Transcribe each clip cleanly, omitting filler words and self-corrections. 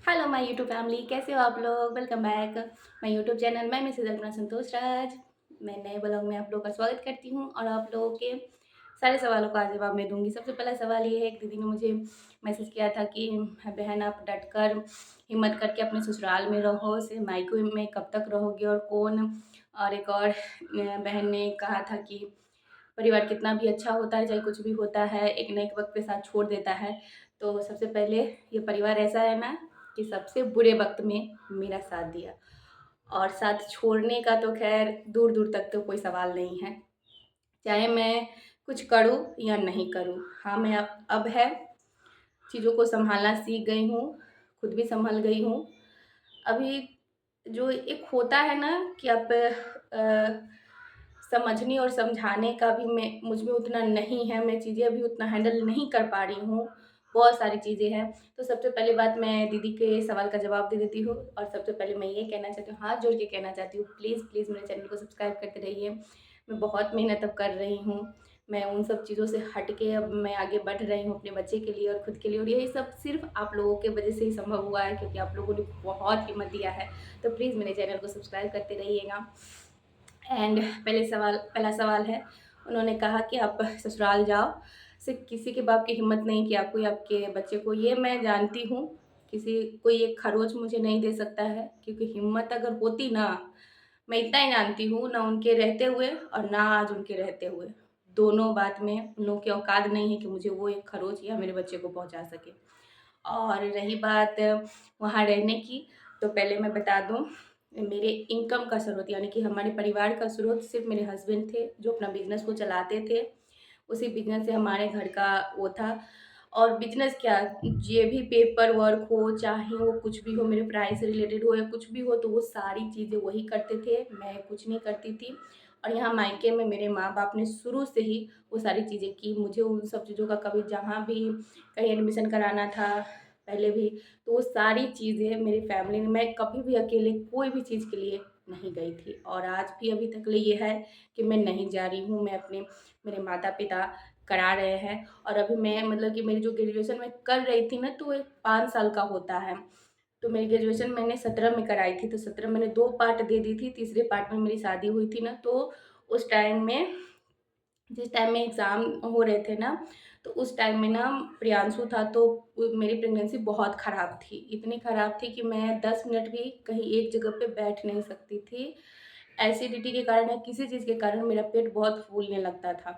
Hello my YouTube family, कैसे हो आप लोग। Welcome back my YouTube channel. मैं मिसेज अल्पना संतोष राज। मैं नए ब्लॉग में आप लोगों का स्वागत करती हूँ और आप लोगों के सारे सवालों का जवाब मैं दूंगी। सबसे पहला सवाल ये है, एक दीदी ने मुझे मैसेज किया था कि बहन आप डट कर हिम्मत करके अपने ससुराल में रहो, सिर्फ मायके में कब तक रहोगे और कौन। और एक और बहन ने कहा था कि परिवार कितना भी अच्छा होता है, चाहे कुछ भी होता है, एक न एक वक्त पे साथ छोड़ देता है। तो सबसे पहले ये परिवार ऐसा है ना कि सबसे बुरे वक्त में मेरा साथ दिया, और साथ छोड़ने का तो खैर दूर दूर तक तो कोई सवाल नहीं है, चाहे मैं कुछ करूँ या नहीं करूँ। हाँ, मैं अब है चीज़ों को संभालना सीख गई हूँ, खुद भी संभल गई हूँ। अभी जो एक होता है ना कि आप समझने और समझाने का भी मैं मुझ में उतना नहीं है, मैं चीज़ें अभी उतना हैंडल नहीं कर पा रही हूँ, बहुत सारी चीज़ें हैं। तो सबसे पहली बात, मैं दीदी के सवाल का जवाब दे देती हूँ और सबसे पहले मैं ये कहना चाहती हूँ, हाथ जोड़ के कहना चाहती हूँ, प्लीज़ प्लीज़ मेरे चैनल को सब्सक्राइब करते रहिए। मैं बहुत मेहनत अब कर रही हूँ, मैं उन सब चीज़ों से हट के अब मैं आगे बढ़ रही हूँ अपने बच्चे के लिए और खुद के लिए, और यही सब सिर्फ आप लोगों के वजह से ही संभव हुआ है, क्योंकि आप लोगों ने बहुत हिम्मत दिया है। तो प्लीज़ मेरे चैनल को सब्सक्राइब करते रहिएगा। एंड पहला सवाल है, उन्होंने कहा कि आप ससुराल जाओ, सिर्फ किसी के बाप की हिम्मत नहीं कि आपको या आपके बच्चे को। ये मैं जानती हूँ, किसी कोई एक खरोच मुझे नहीं दे सकता है, क्योंकि हिम्मत अगर होती ना, मैं इतना ही जानती हूँ, ना उनके रहते हुए और ना आज उनके रहते हुए, दोनों बात में उन लोगों की औकात नहीं है कि मुझे वो एक खरोच या मेरे बच्चे को पहुँचा सके। और रही बात वहाँ रहने की, तो पहले मैं बता दूँ, मेरे इनकम का स्रोत यानी कि हमारे परिवार का स्रोत सिर्फ मेरे हस्बैंड थे, जो अपना बिजनेस को चलाते थे। उसी बिजनेस से हमारे घर का वो था। और बिजनेस क्या, ये भी पेपर वर्क हो, चाहे वो कुछ भी हो, मेरे पढ़ाई से रिलेटेड हो या कुछ भी हो, तो वो सारी चीज़ें वही करते थे, मैं कुछ नहीं करती थी। और यहाँ मायके में मेरे माँ बाप ने शुरू से ही वो सारी चीज़ें की, मुझे उन सब चीज़ों का कभी जहाँ भी कहीं एडमिशन कराना था पहले भी, तो वो सारी चीज़ें मेरी फैमिली ने, मैं कभी भी अकेले कोई भी चीज़ के लिए नहीं गई थी। और आज भी अभी तक ये है कि मैं नहीं जा रही हूँ, मैं अपने मेरे माता पिता करा रहे हैं। और अभी मैं मतलब कि मेरी जो ग्रेजुएशन मैं कर रही थी ना, तो एक 5 साल का होता है। तो मेरी ग्रेजुएशन मैंने 17 में कराई थी, तो 17 मैंने 2 पार्ट दे दी थी, तीसरे पार्ट में मेरी शादी हुई थी ना, तो उस टाइम में, जिस टाइम में एग्ज़ाम हो रहे थे ना, तो उस टाइम में ना प्रियांशु था, तो मेरी प्रेगनेंसी बहुत ख़राब थी, इतनी ख़राब थी कि मैं 10 मिनट भी कहीं एक जगह पे बैठ नहीं सकती थी। एसिडिटी के कारण या किसी चीज़ के कारण मेरा पेट बहुत फूलने लगता था,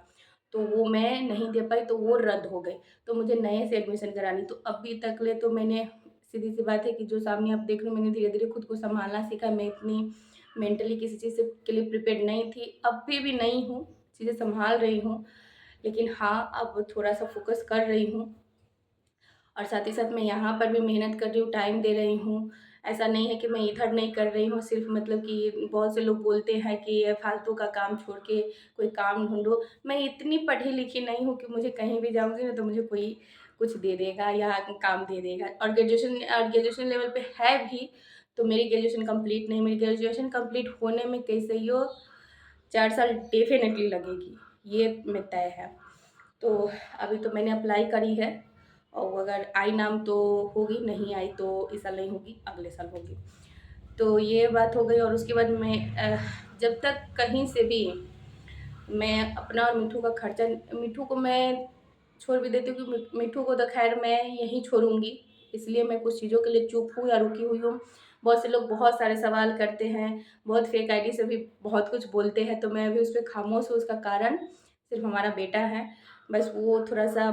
तो वो मैं नहीं दे पाई, तो वो रद्द हो गई। तो मुझे नए से एडमिशन करानी, तो अभी तक ले तो मैंने, सीधी-सी बात है कि जो सामने आप देख रहे हो, मैंने धीरे-धीरे खुद को सँभालना सीखा। मैं इतनी मेंटली किसी चीज़ से के लिए प्रिपेयर्ड नहीं थी, अभी भी नहीं हूँ, चीज़ें सँभाल रही हूँ। लेकिन हाँ, अब थोड़ा-सा फ़ोकस कर रही हूँ और साथ ही साथ मैं यहाँ पर भी मेहनत कर रही हूँ, टाइम दे रही हूँ। ऐसा नहीं है कि मैं इधर नहीं कर रही हूँ, सिर्फ़ मतलब कि बहुत से लोग बोलते हैं कि ये फालतू का काम छोड़ के कोई काम ढूँढो। मैं इतनी पढ़ी-लिखी नहीं हूँ कि मुझे कहीं भी जाऊँगी ना, तो मुझे कोई कुछ दे देगा या काम दे देगा। और ग्रेजुएशन लेवल पे है भी, तो मेरी ग्रेजुएशन कंप्लीट नहीं, मेरी ग्रेजुएशन कंप्लीट होने में कैसे ही हो 4 साल डेफ़िनेटली लगेगी, ये में तय है। तो अभी तो मैंने अप्लाई करी है, और अगर आई नाम तो होगी, नहीं आई तो इस साल नहीं होगी, अगले साल होगी। तो ये बात हो गई। और उसके बाद मैं जब तक कहीं से भी मैं अपना और मिठू का खर्चा, मिठू को मैं छोड़ भी देती हूँ कि मिठू को तो ख़ैर मैं यहीं छोड़ूँगी, इसलिए मैं कुछ चीज़ों के लिए चुप हूँ या रुकी हुई हूँ। बहुत से लोग बहुत सारे सवाल करते हैं, बहुत फेक आईडी से भी बहुत कुछ बोलते हैं, तो मैं अभी उस पे खामोश हूँ। उसका कारण सिर्फ़ हमारा बेटा है, बस वो थोड़ा-सा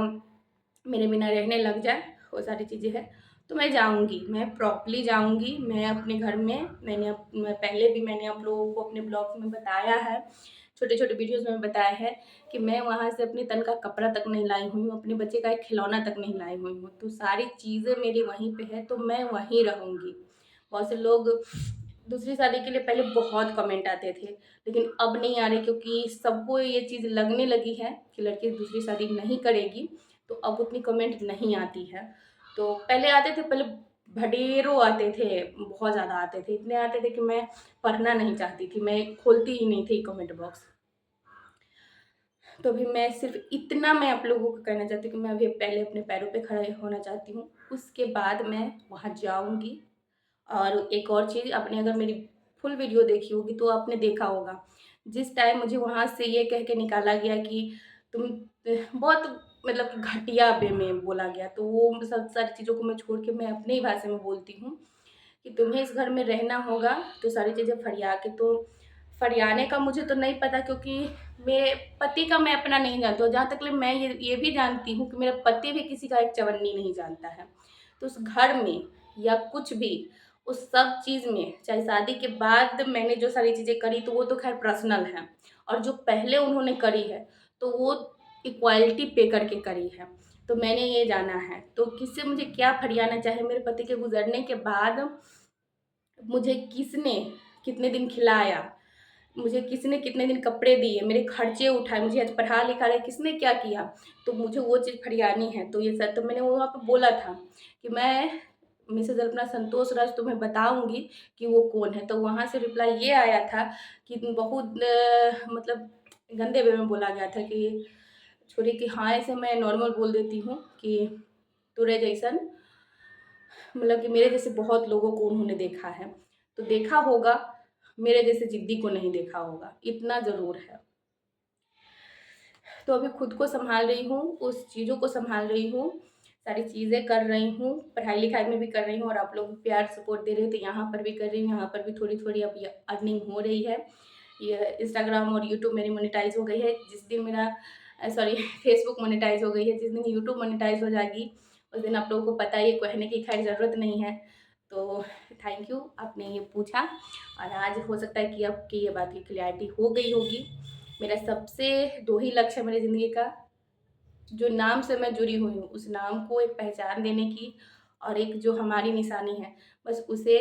मेरे बिना रहने लग जाए, वो सारी चीज़ें हैं। तो मैं जाऊँगी, मैं प्रॉपर्ली जाऊँगी, मैं अपने घर में, मैं पहले भी मैंने आप लोगों को अपने ब्लॉग्स में बताया है, छोटे-छोटे वीडियोज़ में बताया है कि मैं वहाँ से अपने तन का कपड़ा तक नहीं लाई हुई हूँ, अपने बच्चे का एक खिलौना तक नहीं लाई हुई हूँ। तो सारी चीज़ें मेरी वहीं पे है, तो मैं वहीं रहूँगी। बहुत से लोग दूसरी शादी के लिए पहले बहुत कमेंट आते थे, लेकिन अब नहीं आ रहे, क्योंकि सबको ये चीज़ लगने लगी है कि लड़की दूसरी शादी नहीं करेगी, तो अब उतनी कमेंट नहीं आती है। तो पहले आते थे, पहले ढेरों आते थे, बहुत ज़्यादा आते थे, इतने आते थे कि मैं पढ़ना नहीं चाहती थी, मैं खोलती ही नहीं थी कमेंट बॉक्स। तो अभी मैं सिर्फ़ इतना मैं आप लोगों को कहना चाहती हूँ कि मैं अभी पहले अपने पैरों पे खड़े होना चाहती हूँ। उसके बाद मैं वहाँ जाऊँगी। और एक और चीज़, आपने अगर मेरी फुल वीडियो देखी होगी तो आपने देखा होगा, जिस टाइम मुझे वहाँ से ये कह के निकाला गया कि तुम बहुत मतलब कि घटिया वे में बोला गया, तो वो सब सारी चीज़ों को मैं छोड़ के मैं अपनी ही भाषा में बोलती हूँ कि तुम्हें इस घर में रहना होगा तो सारी चीज़ें फरिया के। तो फरियाने का मुझे तो नहीं पता, क्योंकि मेरे पति का मैं अपना नहीं जानती हूँ। जहाँ तक ले मैं ये भी जानती हूँ कि मेरा पति भी किसी का एक चवन्नी नहीं जानता है। तो उस घर में या कुछ भी, उस सब चीज़ में, चाहे शादी के बाद मैंने जो सारी चीज़ें करी तो वो तो खैर पर्सनल है, और जो पहले उन्होंने करी है तो वो इक्वालिटी पे करके करी है। तो मैंने ये जाना है, तो किससे मुझे क्या फरियाना, चाहे मेरे पति के गुजरने के बाद मुझे किसने कितने दिन खिलाया, मुझे किसने कितने दिन कपड़े दिए, मेरे खर्चे उठाए, मुझे आज पढ़ा लिखा रहे, किसने क्या किया, तो मुझे वो चीज़ फरियानी है। तो ये सब तो मैंने वहाँ पे बोला था कि मैं मिसेज़ अल्पना संतोष राज तुम्हें बताऊँगी कि वो कौन है। तो वहाँ से रिप्लाई ये आया था कि बहुत मतलब गंदे वे में बोला गया था कि छोरी कि हाँ, ऐसे मैं नॉर्मल बोल देती हूँ कि तोरे जैसन, मतलब कि मेरे जैसे बहुत लोगों को उन्होंने देखा है। तो देखा होगा, मेरे जैसे ज़िद्दी को नहीं देखा होगा, इतना ज़रूर है। तो अभी खुद को सँभाल रही हूँ, उस चीज़ों को सँभाल रही हूँ, सारी चीज़ें कर रही हूँ, पढ़ाई-लिखाई में भी कर रही हूँ, और आप लोग प्यार सपोर्ट दे रहे हो तो यहाँ पर भी कर रही हूँ, यहाँ पर भी थोड़ी-थोड़ी अब ये अर्निंग हो रही है। ये इंस्टाग्राम और यूट्यूब मेरी मोनेटाइज़ हो गई है। जिस दिन मेरा सॉरी फेसबुक मोनेटाइज़ हो गई है, जिस दिन यूट्यूब मोनेटाइज़ हो जाएगी, उस दिन आप लोगों को पता है, ये कहने की खैर ज़रूरत नहीं है। तो थैंक यू, आपने ये पूछा, और आज हो सकता है कि आपकी ये बात की क्लैरिटी हो गई होगी। मेरा सबसे 2 ही लक्ष्य है मेरी ज़िंदगी का, जो नाम से मैं जुड़ी हुई हूँ, उस नाम को एक पहचान देने की, और एक जो हमारी निशानी है, बस उसे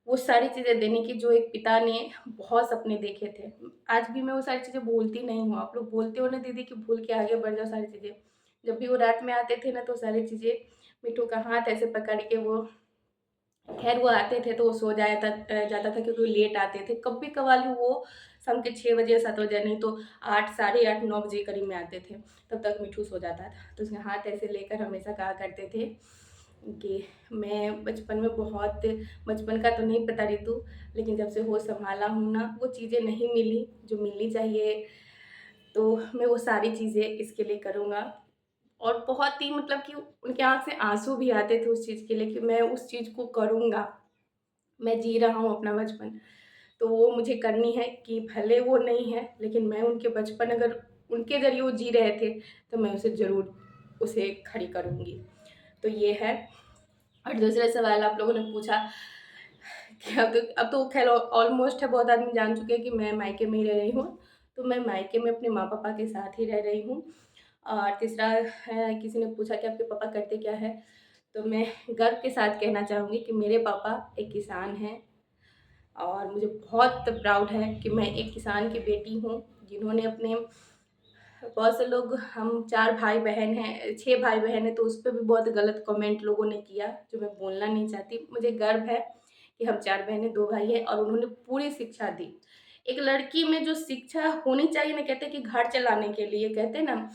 वो सारी चीज़ें देने की जो एक पिता ने बहुत सपने देखे थे। आज भी मैं वो सारी चीज़ें भूलती नहीं हूँ। आप लोग बोलते हो ना दीदी कि भूल के आगे बढ़ जाओ सारी चीज़ें। जब भी वो रात में आते थे ना तो सारी चीज़ें, मिट्ठू का हाथ ऐसे पकड़ के वो, खैर वो आते थे तो वो सो जाता था, क्योंकि वो लेट आते थे। कभी-कभार वो शाम के 6 बजे या 7 बजे, नहीं तो 8, साढ़े 8, 9 बजे करीब में आते थे। तब तक मिट्ठू सो जाता था। तो उसके हाथ ऐसे लेकर हमेशा कहा करते थे कि मैं बचपन में बहुत, बचपन का तो नहीं पता ऋतु, लेकिन जब से होश सँभाला हूँ ना, वो चीज़ें नहीं मिली जो मिलनी चाहिए। तो मैं वो सारी चीज़ें इसके लिए करूँगा, और बहुत ही मतलब कि उनकी आँख से आँसू भी आते थे उस चीज़ के लिए कि मैं उस चीज़ को करूँगा। मैं जी रहा हूँ अपना बचपन, तो वो मुझे करनी है कि भले वो नहीं है, लेकिन मैं उनके बचपन, अगर उनके ज़रिए वो जी रहे थे, तो मैं उसे ज़रूर उसे खड़ी करूँगी। तो ये है। और दूसरा सवाल आप लोगों ने पूछा कि अब तो खैर ऑलमोस्ट है, बहुत आदमी जान चुके हैं कि मैं मायके में ही रह रही हूँ। तो मैं मायके में अपने माँ-पापा के साथ ही रह रही हूँ। और तीसरा है, किसी ने पूछा कि आपके पापा करते क्या हैं? तो मैं गर्व के साथ कहना चाहूँगी कि मेरे पापा एक किसान हैं, और मुझे बहुत प्राउड है कि मैं एक किसान की बेटी हूँ, जिन्होंने अपने, बहुत से लोग, हम 4 भाई-बहन हैं, 6 भाई-बहन हैं, तो उस पे भी बहुत गलत कमेंट लोगों ने किया, जो मैं बोलना नहीं चाहती। मुझे गर्व है कि हम 4 बहनें, 2 भाई हैं, और उन्होंने पूरी शिक्षा दी। एक लड़की में जो शिक्षा होनी चाहिए ना, कहते हैं कि घर चलाने के लिए, कहते हैं ना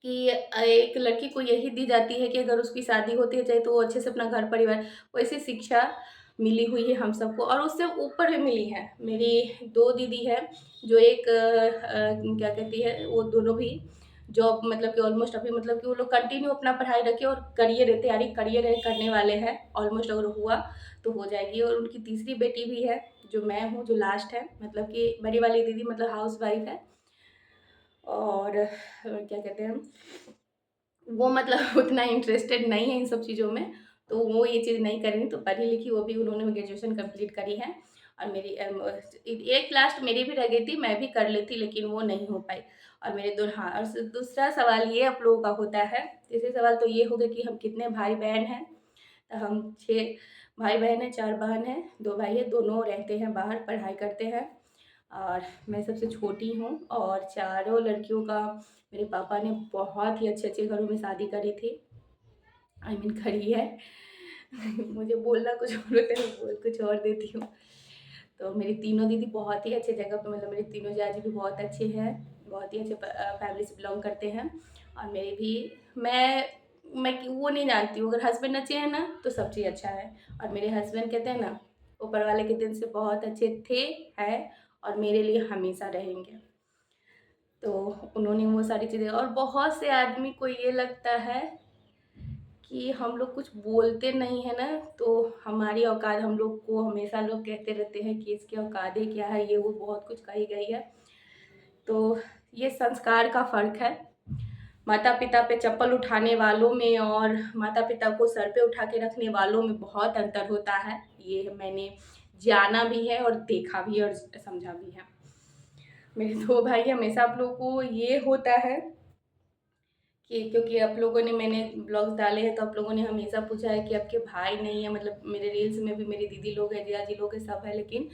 कि एक लड़की को यही दी जाती है कि अगर उसकी शादी होती है चाहे तो वो अच्छे से अपना घर परिवार, वैसी शिक्षा मिली हुई है हम सबको, और उससे ऊपर भी मिली है। मेरी 2 दीदी हैं, जो एक क्या कहती है, वो दोनों भी जॉब, मतलब कि ऑलमोस्ट अभी, मतलब कि वो लोग कंटिन्यू अपना पढ़ाई रखे और करियर तैयारी, करियर करने वाले हैं। ऑलमोस्ट अगर हुआ तो हो जाएगी। और उनकी तीसरी बेटी भी है, जो मैं हूँ, जो लास्ट है, मतलब कि बड़ी वाली दीदी मतलब हाउसवाइफ है। और क्या कहते हैं, वो मतलब उतना इंटरेस्टेड नहीं है इन सब चीज़ों में, तो वो ये चीज़ नहीं करेंगी। तो पढ़ी-लिखी वो भी, उन्होंने ग्रेजुएशन कंप्लीट करी है, और मेरी एक लास्ट मेरी भी रह गई थी, मैं भी कर लेती, लेकिन वो नहीं हो पाई। और मेरे दो, हाँ, और दूसरा सवाल ये आप लोगों का होता है, तीसरे सवाल तो ये हो गया कि हम कितने भाई-बहन हैं? तो हम 6 भाई-बहन हैं, 4 बहन हैं, 2 भाई हैं, दोनों रहते हैं बाहर, पढ़ाई करते हैं, और मैं सबसे छोटी हूँ। और चारों लड़कियों का मेरे पापा ने बहुत ही अच्छे-अच्छे घरों में शादी करी थी, आई मीन करी है। मुझे बोलना कुछ और होता है, मैं बोल कुछ और देती हूँ। तो मेरी तीनों दीदी बहुत ही अच्छे जगह पे, मतलब मेरे तीनों जीजाजी भी बहुत अच्छे हैं, बहुत ही अच्छे फैमिली से बिलॉन्ग करते हैं। और मेरी भी, मैं मैं वो नहीं जानती हूँ, अगर हस्बैंड अच्छे हैं ना तो सब चीज़ अच्छा है। और मेरे हस्बैंड कहते हैं ना, ऊपर वाले के दिन से बहुत अच्छे थे, हैं और मेरे लिए हमेशा रहेंगे। तो उन्होंने वो सारी चीज़ें, और बहुत से आदमी को ये लगता है कि हम लोग कुछ बोलते नहीं है ना, तो हमारी औकात, हम लोग को हमेशा लोग कहते रहते हैं कि इसकी औकातें क्या है, ये वो बहुत कुछ कही गई है। तो ये संस्कार का फ़र्क है। माता पिता पे चप्पल उठाने वालों में और माता पिता को सर पे उठा के रखने वालों में बहुत अंतर होता है। ये मैंने जाना भी है और देखा भी है और समझा भी है। मेरे दो भाई, हमेशा आप लोगों को ये होता है कि क्योंकि आप लोगों ने, मैंने ब्लॉग्स डाले हैं तो आप लोगों ने हमेशा पूछा है कि आपके भाई नहीं है, मतलब मेरे रील्स में भी मेरी दीदी लोग हैं, जीजा जी लोग हैं, सब है, लेकिन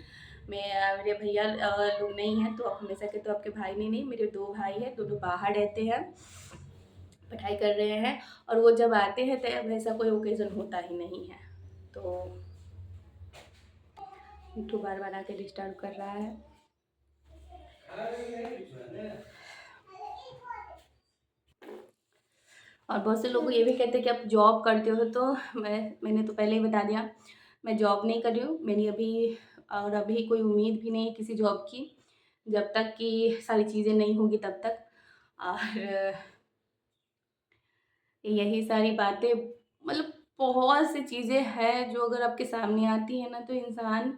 मेरे भैया लोग नहीं हैं। तो आप हमेशा कहते हो आपके भाई नहीं, मेरे दो भाई हैं, दोनों बाहर रहते हैं, पढ़ाई कर रहे हैं, और वो जब आते हैं तो वैसा कोई ओकेज़न होता ही नहीं है। तो मिट्ठू बार बार आके डिस्टर्ब कर रहा है। और बहुत से लोग ये भी कहते हैं कि आप जॉब करते हो, तो मैंने तो पहले ही बता दिया, मैं जॉब नहीं कर रही हूँ। मेरी अभी कोई उम्मीद भी नहीं है किसी जॉब की, जब तक कि सारी चीज़ें नहीं होंगी तब तक। और यही सारी बातें, मतलब बहुत सी चीज़ें हैं जो अगर आपके सामने आती है ना तो इंसान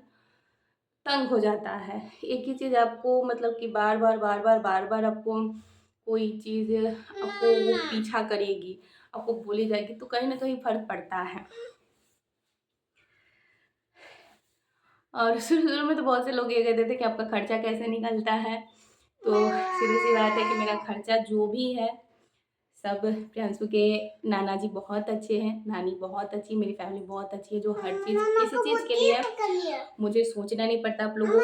तंग हो जाता है। एक ही चीज़ आपको, मतलब कि बार बार आपको कोई चीज़ आपको वो पीछा करेगी, आपको बोली जाएगी, तो कहीं ना कहीं फ़र्क पड़ता है। और शुरू-शुरू में तो बहुत से लोग ये कहते थे कि आपका खर्चा कैसे निकलता है, तो सीधी-सी बात है कि मेरा खर्चा जो भी है सब, प्रियांशु के नाना जी बहुत अच्छे हैं, नानी बहुत अच्छी, मेरी फैमिली बहुत अच्छी है, जो हर चीज़, किसी चीज़ के लिए मुझे सोचना नहीं पड़ता। आप लोगों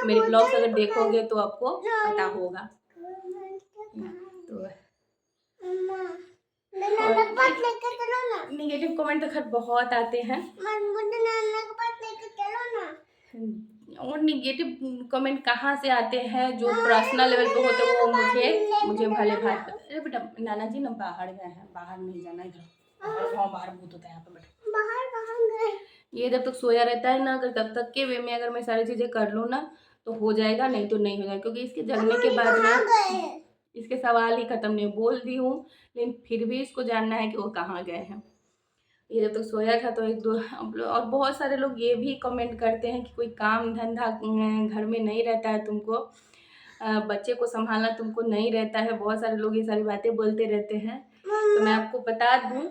मेरे ब्लॉग्स अगर देखोगे तो आपको पता होगा। तो नेगेटिव कमेंट तो खैर बहुत आते हैं, और नेगेटिव कमेंट कहाँ से आते हैं, जो पर्सनल लेवल पे होते हैं वो मुझे भले भात पता। अरे बेटा, नाना जी ना बाहर गए हैं, बाहर नहीं जाना, इधर बाहर भूत होता है, यहाँ पे बैठो। बाहर ये जब तक सोया रहता है ना, अगर तब तक के वे में अगर मैं सारी चीज़ें कर लूँ ना तो हो जाएगा, नहीं तो नहीं हो जाएगा, क्योंकि इसके जगने के बाद ना इसके सवाल ही ख़त्म नहीं। बोल दी हूँ, लेकिन फिर भी इसको जानना है कि वो कहाँ गए हैं। ये जब तक सोया था तो एक दो, और बहुत सारे लोग ये भी कमेंट करते हैं कि कोई काम धंधा घर में नहीं रहता है तुमको, बच्चे को संभालना तुमको नहीं रहता है। बहुत सारे लोग ये सारी बातें बोलते रहते हैं। तो मैं आपको बता दूँ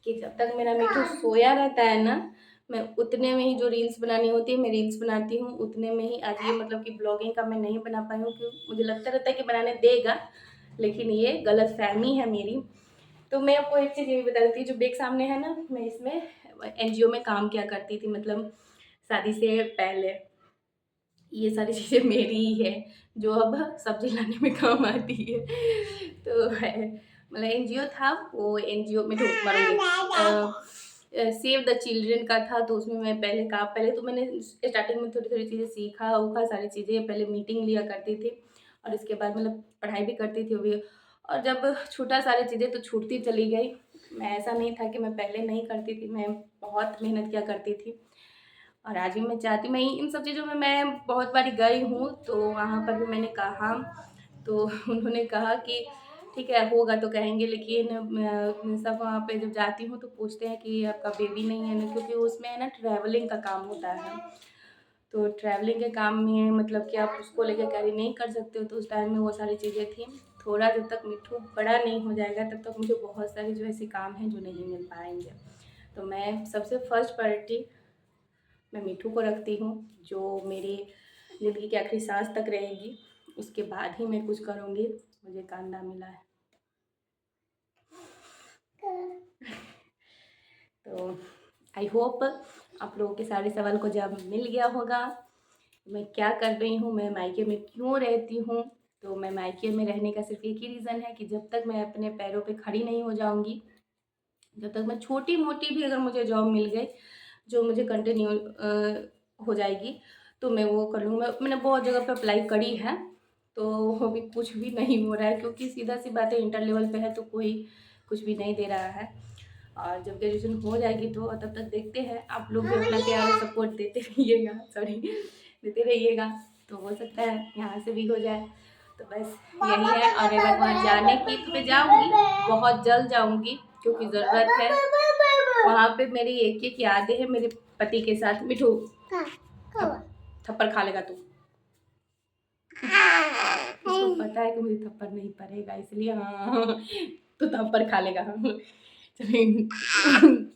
कि जब तक मेरा मिट्ठू सोया रहता है ना, मैं उतने में ही जो रील्स बनानी होती है मैं रील्स बनाती हूँ, उतने में ही। आज ये मतलब कि ब्लॉगिंग का मैं नहीं बना पाई हूँ, क्योंकि मुझे लगता रहता है कि बनाने देगा, लेकिन ये गलतफहमी है मेरी। तो मैं आपको एक चीज़ ये भी बता देती हूँ, जो बैग सामने है ना, मैं इसमें एनजीओ में काम किया करती थी, मतलब शादी से पहले। ये सारी चीज़ें मेरी ही है, जो अब सब्जी लाने में काम आती है। तो है, मतलब एनजीओ था, वो एनजीओ में तो सेव द चिल्ड्रन का था, तो उसमें मैं पहले तो मैंने स्टार्टिंग में थोड़ी थोड़ी चीज़ें सीखा उखा, सारी चीज़ें पहले मीटिंग लिया करती थी, और इसके बाद मतलब पढ़ाई भी करती थी अभी। और जब छूटा सारी चीज़ें तो छूटती चली गई। मैं, ऐसा नहीं था कि मैं पहले नहीं करती थी, मैं बहुत मेहनत किया करती थी, और आज भी मैं चाहती, मैं इन सब चीज़ों में मैं बहुत बारी गई हूँ, तो वहाँ पर भी मैंने कहा, तो उन्होंने कहा कि ठीक है होगा तो कहेंगे, लेकिन सब वहाँ पे जब जाती हूँ तो पूछते हैं कि आपका बेबी नहीं है ना, क्योंकि उसमें है ना ट्रैवलिंग का काम होता है। तो ट्रैवलिंग के काम में मतलब कि आप उसको लेकर कैरी नहीं कर सकते हो, तो उस टाइम में वो सारी चीज़ें थी। थोड़ा जब तक मिट्ठू बड़ा नहीं हो जाएगा तब तक मुझे बहुत सारे जो ऐसे काम हैं जो नहीं मिल पाएंगे। तो मैं सबसे फर्स्ट प्रायोरिटी मैं मिट्ठू को रखती हूँ, जो मेरी ज़िंदगी के आखिरी सांस तक रहेगी। उसके बाद ही मैं कुछ करूँगी, मुझे कांदा मिला है। तो आई होप आप लोगों के सारे सवाल को जवाब मिल गया होगा। मैं क्या कर रही हूँ, मैं मायके में क्यों रहती हूँ। तो मैं मायके में रहने का सिर्फ एक ही रीज़न है कि जब तक मैं अपने पैरों पे खड़ी नहीं हो जाऊँगी, जब तक मैं छोटी मोटी भी अगर मुझे जॉब मिल गई जो मुझे कंटिन्यू हो जाएगी, तो मैं वो कर लूँगी। मैंने बहुत जगह पे अप्लाई करी है, तो अभी कुछ भी नहीं हो रहा है, क्योंकि सीधा सी बात है, इंटर लेवल पे है तो कोई कुछ भी नहीं दे रहा है। और जब ग्रेजुएशन हो जाएगी तो तब तक देखते हैं, आप लोग भी अपना प्यार और सपोर्ट देते रहिएगा, देते रहिएगा, तो हो सकता है यहाँ से भी हो जाए। तो बस यही है। और रही बात वहाँ जाने की, तो मैं जाऊँगी, बहुत जल्द जाऊँगी, क्योंकि ज़रूरत है। वहाँ पे मेरी एक एक यादें हैं मेरे पति के साथ। मिठू थप्पड़ खा लेगा तू। इसको पता है कि मुझे थप्पड़ नहीं पड़ेगा, इसलिए हाँ तो थप्पड़ खा लेगा।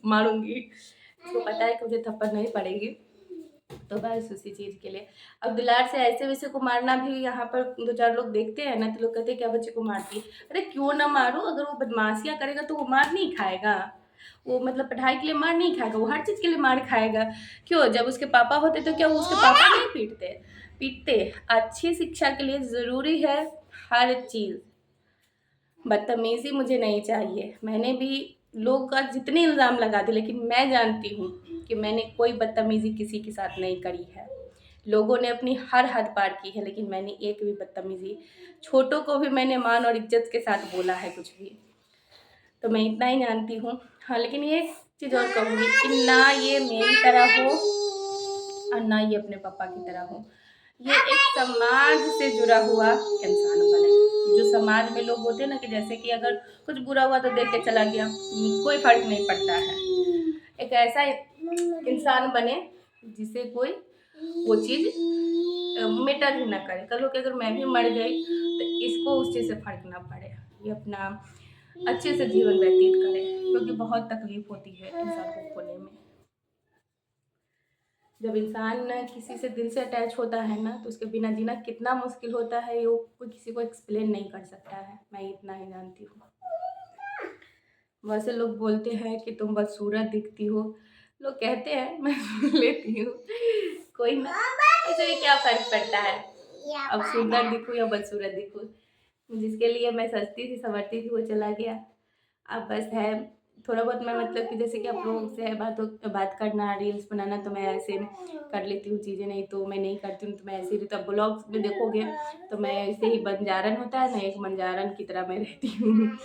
मारूंगी, इसको पता है कि मुझे थप्पड़ नहीं पड़ेगी, तो बस उसी चीज़ के लिए। अब दुलार से ऐसे वैसे को मारना भी, यहाँ पर 2-4 लोग देखते हैं ना, तो लोग कहते हैं क्या बच्चे को मारती है। अरे क्यों ना मारो, अगर वो बदमाशियाँ करेगा तो वो मार नहीं खाएगा, वो मतलब पढ़ाई के लिए मार नहीं खाएगा, वो हर चीज़ के लिए मार खाएगा। क्यों, जब उसके पापा होते तो क्या वो उसके पापा नहीं पीटते। अच्छी शिक्षा के लिए ज़रूरी है हर चीज़। बदतमीज़ी मुझे नहीं चाहिए। मैंने भी लोग का जितने इल्ज़ाम लगा दे, लेकिन मैं जानती हूँ कि मैंने कोई बदतमीज़ी किसी के साथ नहीं करी है। लोगों ने अपनी हर हद पार की है, लेकिन मैंने एक भी बदतमीज़ी, छोटों को भी मैंने मान और इज्जत के साथ बोला है कुछ भी। तो मैं इतना ही जानती हूँ। हाँ, लेकिन ये चीज़ और कहूँगी कि ना ये मेरी तरह हो और ना ये अपने पापा की तरह हो। ये एक समाज से जुड़ा हुआ इंसान बने। जो समाज में लोग होते हैं ना, कि जैसे कि अगर कुछ बुरा हुआ तो देख के चला गया, कोई फर्क नहीं पड़ता है। एक ऐसा इंसान बने जिसे कोई वो चीज़ मैटर ही ना करे। कल को कि अगर मैं भी मर गई तो इसको उस चीज़ से फर्क ना पड़े, ये अपना अच्छे से जीवन व्यतीत करे, क्योंकि बहुत तकलीफ होती है इंसान को खोने में। जब इंसान किसी से दिल से अटैच होता है ना, तो उसके बिना जीना कितना मुश्किल होता है, ये कोई किसी को एक्सप्लेन नहीं कर सकता है। मैं इतना ही जानती हूँ। वैसे लोग बोलते हैं कि तुम बदसूरत दिखती हो, लोग कहते हैं, मैं सुन लेती हूँ, कोई ना, ऐसे क्या फ़र्क पड़ता है, अब सुंदर दिखूँ या बदसूरत दिखूँ। जिसके लिए मैं सजती थी संवरती थी वो चला गया। अब बस है थोड़ा बहुत, मैं मतलब कि जैसे कि आप लोगों से बात करना, रील्स बनाना, तो मैं ऐसे कर लेती हूँ चीज़ें, नहीं तो मैं नहीं करती हूँ। तो मैं ऐसे ही, तो ब्लॉग्स में देखोगे तो मैं ऐसे ही बंजारन होता है ना, एक बंजारन की तरह मैं रहती हूँ।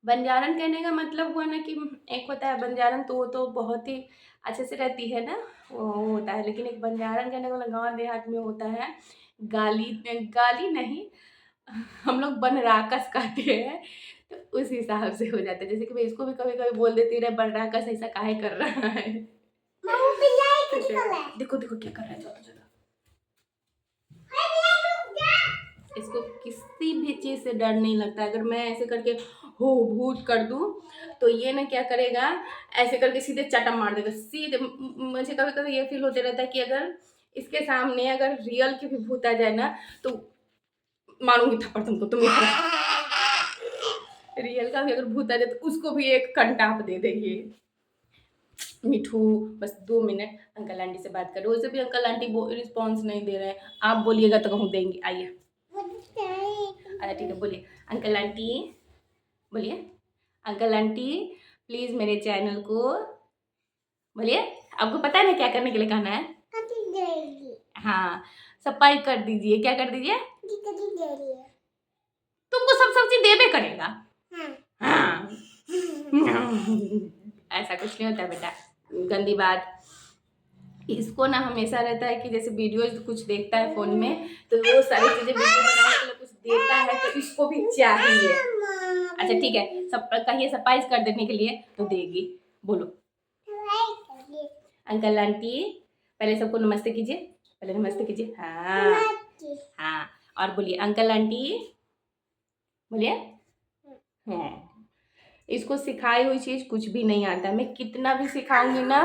बंजारन कहने का मतलब हुआ ना कि एक होता है बंजारन, तो वो तो बहुत ही अच्छे से रहती है ना, वो होता है। लेकिन एक बंजारन कहने वाला गाँव देहात में होता है, गाली गाली नहीं, हम लोग बनराकस कहते हैं, तो उस हिसाब से हो जाता है। जैसे कि मैं इसको भी कभी-कभी बोल देती हूँ, बनराकस ऐसा काहे कर रहा है? देखो देखो क्या कर रहा है, चलो चलो। इसको किसी भी चीज़ से डर नहीं लगता। अगर मैं ऐसे करके हो भूत कर दूँ, तो ये ना क्या करेगा, ऐसे करके सीधे चाटा मार देगा सीधे। मुझे कभी-कभी ये फ़ील होते रहता है कि अगर इसके सामने अगर रियल की भी भूत आ जाए ना, तो मारूँगी थप्पड़ तुमको, तुम रियल का भी अगर भूत आ जाए तो उसको भी एक कंटाप दे देगी। मिठू बस 2 मिनट अंकल आंटी से बात करो। वैसे भी अंकल आंटी रिस्पॉन्स नहीं दे रहे हैं, आप बोलिएगा तो कहूँ देंगे। आइए, अच्छा ठीक है, बोलिए अंकल आंटी, बोलिए अंकल आंटी, प्लीज़ मेरे चैनल को बोलिए। आपको पता है ना क्या करने के लिए कहना है? हाँ, सब्सक्राइब कर दीजिए। क्या कर दीजिए? तुमको सब चीज़ देबे करेगा। हाँ। ऐसा कुछ नहीं होता बेटा, गंदी बात। इसको ना हमेशा रहता है कि जैसे वीडियोज कुछ देखता है फ़ोन में, तो वो सारी चीज़ें वीडियो बनाने के लिए कुछ देता है, तो इसको भी चाहिए। अच्छा ठीक है, सब कहिए सरप्राइज कर देने के लिए, तो देगी। बोलो अंकल आंटी, पहले सबको नमस्ते कीजिए, पहले नमस्ते कीजिए। हाँ हाँ, और बोलिए अंकल आंटी, बोलिए। हाँ, इसको सिखाई हुई चीज़ कुछ भी नहीं आता। मैं कितना भी सिखाऊंगी ना,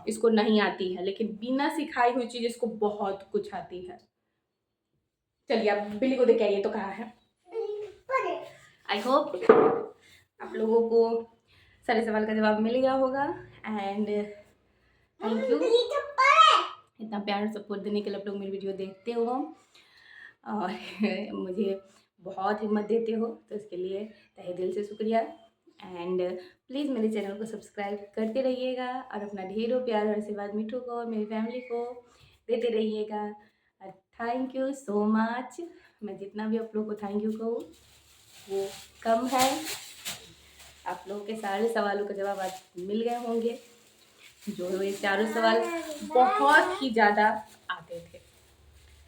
इसको नहीं आती है, लेकिन बिना सिखाई हुई चीज़ इसको बहुत कुछ आती है। चलिए आप बिल्ली को देख के आइए, तो कहाँ है। आई होप आप लोगों को सारे सवाल का जवाब मिल गया होगा। एंड थैंक यू इतना प्यार और सपोर्ट देने के लिए। आप लोग मेरी वीडियो देखते हो और मुझे बहुत हिम्मत देते हो, तो इसके लिए तहे दिल से शुक्रिया। एंड प्लीज़ मेरे चैनल को सब्सक्राइब करते रहिएगा और अपना ढेरों प्यार और आशीर्वाद मिठू को और मेरी फैमिली को देते रहिएगा। Thank you so much. मैं जितना भी आप लोग को थैंक यू कहूँ वो कम है। आप लोगों के सारे सवालों का जवाब आज मिल गए होंगे। जो ये चारों सवाल बहुत ही ज़्यादा आते थे।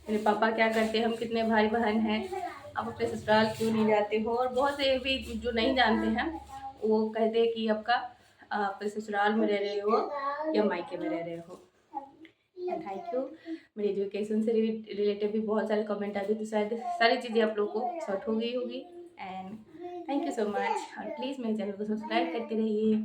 मेरे पापा क्या करते हैं, हम कितने भाई बहन हैं, आप अपने ससुराल क्यों नहीं जाते हो। और बहुत से भी जो नहीं जानते हैं वो कहते हैं कि आपका अपने ससुराल में रह रहे हो या मायके में रह रहे हो। Thank you. मेरे एजुकेशन से रिलेटेड भी बहुत सारे कमेंट आते तो शायद सारी चीज़ें आप लोगों को शॉर्ट हो गई होगी। And thank you so much. और प्लीज़ मेरे चैनल को सब्सक्राइब करते रहिए।